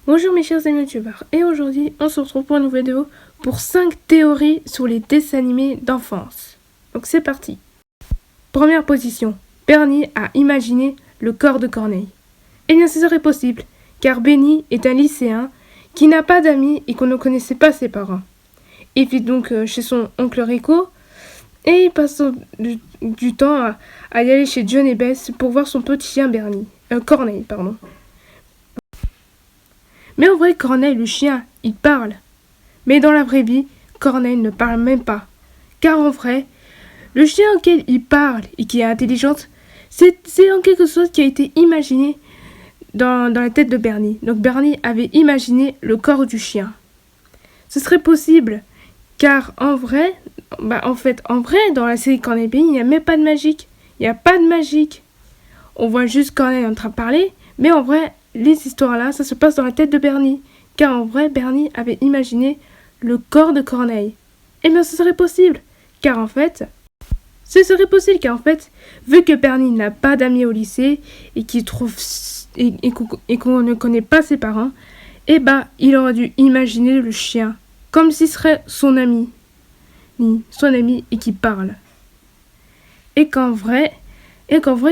Bonjour mes chers amis youtubeurs, et aujourd'hui on se retrouve pour une nouvelle vidéo pour 5 théories sur les dessins animés d'enfance. Donc c'est parti. Première position, Bernie a imaginé le corps de Corneille. Eh bien ce serait possible, car Benny est un lycéen qui n'a pas d'amis et qu'on ne connaissait pas ses parents. Il vit donc chez son oncle Rico, et il passe du temps à y aller chez John et Bess pour voir son petit chien Corneille. Mais en vrai, Corneille, le chien, il parle. Mais dans la vraie vie, Corneille ne parle même pas. Car en vrai, le chien auquel il parle et qui est intelligente, c'est en quelque chose qui a été imaginé dans la tête de Bernie. Donc Bernie avait imaginé le corps du chien. Ce serait possible, car en vrai, dans la série Corneille Benny, il n'y a même pas de magique. Il n'y a pas de magique. On voit juste Corneille en train de parler, mais en vrai, les histoires-là, ça se passe dans la tête de Bernie. Car en vrai, Bernie avait imaginé le corps de Corneille. Eh bien, ce serait possible. Car en fait, vu que Bernie n'a pas d'amis au lycée et qu'on ne connaît pas ses parents, eh ben, il aurait dû imaginer le chien, comme s'il serait son ami. Et qui parle. Et qu'en vrai,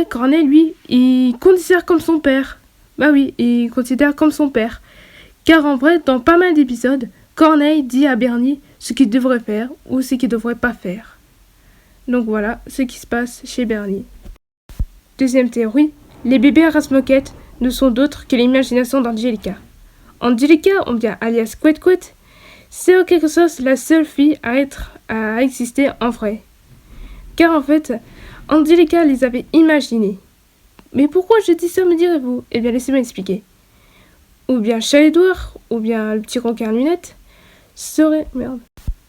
Corneille, lui, il considère comme son père. Bah oui, il considère comme son père. Car en vrai, dans pas mal d'épisodes, Corneille dit à Bernie ce qu'il devrait faire ou ce qu'il devrait pas faire. Donc voilà ce qui se passe chez Bernie. Deuxième théorie, les bébés à race moquette ne sont d'autres que l'imagination d'Angelica. Angelica, on vient alias Quet, c'est en quelque sorte la seule fille à exister en vrai. Car en fait, Angelica les avait imaginés. Mais pourquoi je dis ça, me direz-vous? Eh bien, laissez-moi expliquer. Ou bien Chat-Édouard, ou bien le petit requin à lunettes, serait... Merde.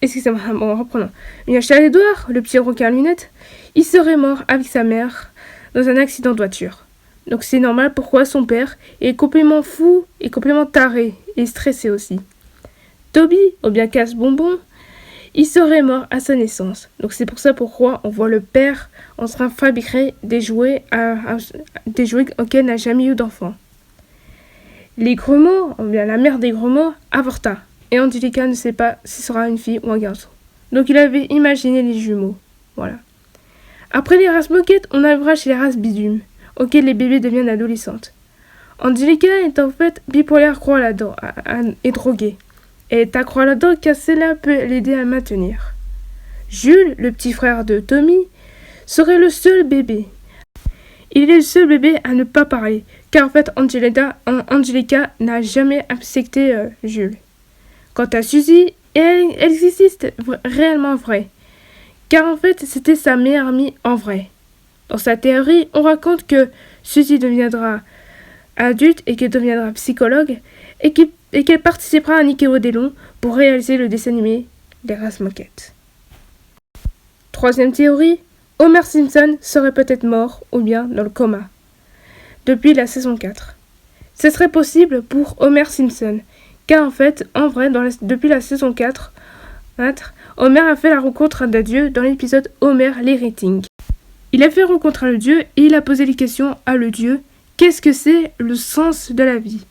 Excusez-moi, bon, reprenons. Eh bien, Chat-Édouard, le petit requin à lunettes, il serait mort avec sa mère dans un accident de voiture. Donc c'est normal pourquoi son père est complètement fou et complètement taré et stressé aussi. Toby, ou bien Casse-Bonbon, il serait mort à sa naissance. Donc c'est pour ça pourquoi on voit le père en train de fabriquer des jouets auxquels n'a jamais eu d'enfant. Les Gremots, ou bien la mère des Gremots, avorta. Et Angelica ne sait pas si ce sera une fille ou un garçon. Donc il avait imaginé les jumeaux. Voilà. Après les races moquettes, on arrivera chez les races bidum, auxquelles les bébés deviennent adolescentes. Angelica est en fait bipolaire et droguée. Elle est accro à la drogue car cela peut l'aider à maintenir. Jules, le petit frère de Tommy, serait le seul bébé. Il est le seul bébé à ne pas parler, car en fait Angelica n'a jamais accepté Jules. Quant à Suzy, elle existe réellement vraie, car en fait c'était sa meilleure amie en vrai. Dans sa théorie, on raconte que Suzy deviendra adulte et qu'elle deviendra psychologue et qu'elle participera à Nickelodeon pour réaliser le dessin animé des races moquettes. Troisième théorie, Homer Simpson serait peut-être mort ou bien dans le coma depuis la saison 4. Ce serait possible pour Homer Simpson, car en fait, en vrai, depuis la saison 4, Homer a fait la rencontre d'un dieu dans l'épisode Homer les ratings. Il a fait rencontrer le dieu et il a posé les questions à le dieu. Qu'est-ce que c'est le sens de la vie?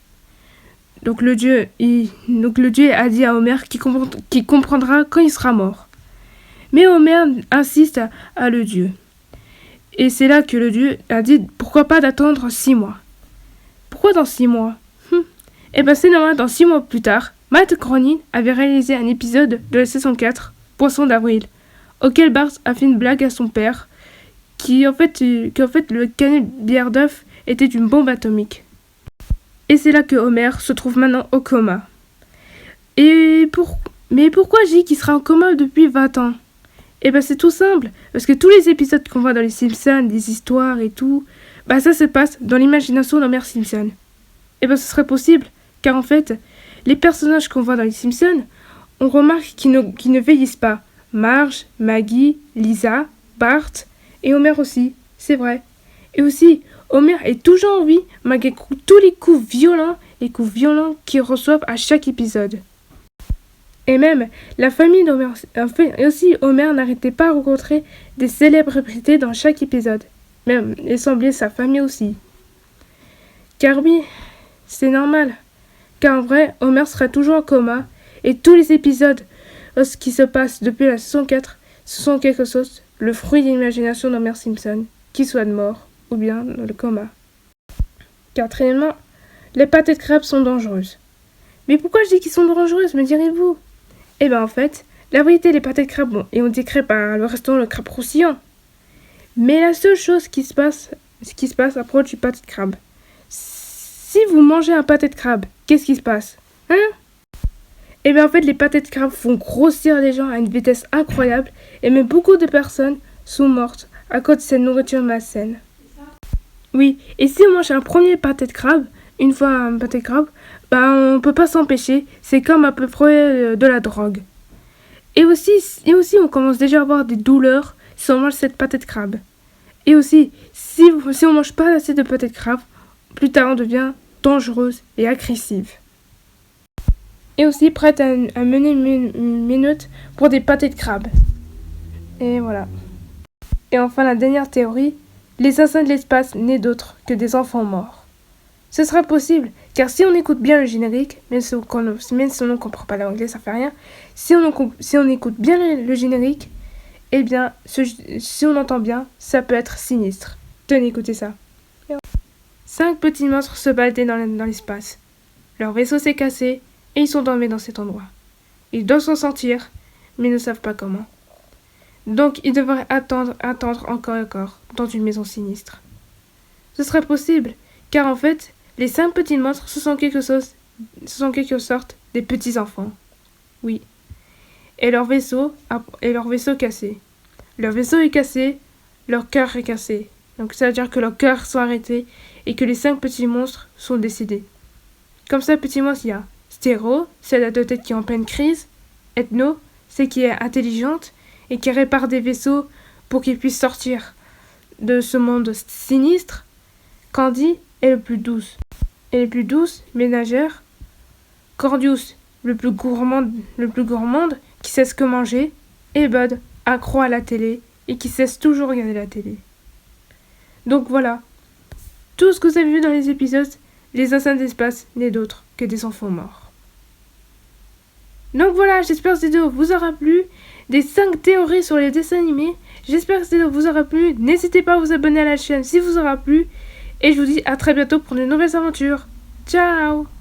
Donc le dieu a dit à Homer qu'il comprendra quand il sera mort. Mais Homer insiste à le dieu. Et c'est là que le dieu a dit pourquoi pas d'attendre 6 mois. Pourquoi dans 6 mois? Eh ben c'est normal, dans 6 mois plus tard, Matt Groening avait réalisé un épisode de la saison 4, Poisson d'avril, auquel Bart a fait une blague à son père, qu'en fait le canet de bière d'œuf était une bombe atomique. Et c'est là que Homer se trouve maintenant au coma. Mais pourquoi je dis qu'il sera en coma depuis 20 ans? Eh ben c'est tout simple, parce que tous les épisodes qu'on voit dans les Simpsons, les histoires et tout, bah ça se passe dans l'imagination d'Homer Simpson. Eh ben ce serait possible, car en fait, les personnages qu'on voit dans les Simpsons, on remarque qu'ils ne vieillissent pas. Marge, Maggie, Lisa, Bart et Homer aussi, c'est vrai. Et aussi, Homer est toujours en vie malgré tous les coups violents qu'ils reçoivent à chaque épisode. Et même, la famille d'Homer, Homer n'arrêtait pas à rencontrer des célébrités dans chaque épisode. Même, et sans oublier sa famille aussi. Car oui, c'est normal, car en vrai, Homer serait toujours en coma, et tous les épisodes ce qui se passe depuis la saison 4, ce sont en quelque sorte le fruit de l'imagination d'Homer Simpson, qu'il soit de mort ou bien dans le coma. Quatrièmement, les pâtés de crabes sont dangereuses. Mais pourquoi je dis qu'ils sont dangereuses, me direz-vous? Eh bien en fait, la vérité, les pâtés de crabes ont été créés par le restaurant Le Crabe Croustillant. Mais la seule chose qui se passe à propos du pâté de crabe, si vous mangez un pâté de crabe, qu'est-ce qui se passe? Hein? Et bien en fait, les pâtés de crabe font grossir les gens à une vitesse incroyable, et même beaucoup de personnes sont mortes à cause de cette nourriture malsaine. Oui, et si on mange un premier pâté de crabe, une fois un pâté de crabe, on peut pas s'empêcher, c'est comme à peu près de la drogue. Et aussi, on commence déjà à avoir des douleurs si on mange cette pâté de crabe. Et aussi, si on mange pas assez de pâté de crabe, plus tard on devient dangereuse et agressive. Et aussi prête à mener une minute pour des pâtés de crabe. Et voilà. Et enfin la dernière théorie, les assassins de l'espace n'est d'autre que des enfants morts. Ce sera possible, car si on écoute bien le générique, même si on ne comprend pas l'anglais, ça fait rien, si on écoute bien le générique, eh bien, si on entend bien, ça peut être sinistre. Tenez, écoutez ça. 5 petits monstres se baladaient dans l'espace. Leur vaisseau s'est cassé et ils sont tombés dans cet endroit. Ils doivent s'en sortir, mais ne savent pas comment. Donc, ils devraient attendre encore et encore dans une maison sinistre. Ce serait possible, car en fait, les 5 petits monstres, ce sont en quelque sorte des petits enfants. Oui. Et leur vaisseau cassé. Leur vaisseau est cassé, leur cœur est cassé. Donc ça veut dire que leurs cœurs sont arrêtés et que les 5 petits monstres sont décédés. Comme ça, petit monstre, il y a Stéro, c'est la tête qui est en pleine crise. Ethno, c'est qui est intelligente et qui répare des vaisseaux pour qu'ils puissent sortir de ce monde sinistre. Candy est le plus douce. Et les plus douces, ménagère. Cordius, le plus gourmand, qui sait ce que manger. Et Bud, accro à la télé et qui cesse toujours regarder la télé. Donc voilà. Tout ce que vous avez vu dans les épisodes, les assassins d'espace n'est d'autre que des enfants morts. Donc voilà, j'espère que cette vidéo vous aura plu. Des 5 théories sur les dessins animés. J'espère que cette vidéo vous aura plu. N'hésitez pas à vous abonner à la chaîne si vous aura plu. Et je vous dis à très bientôt pour de nouvelles aventures. Ciao!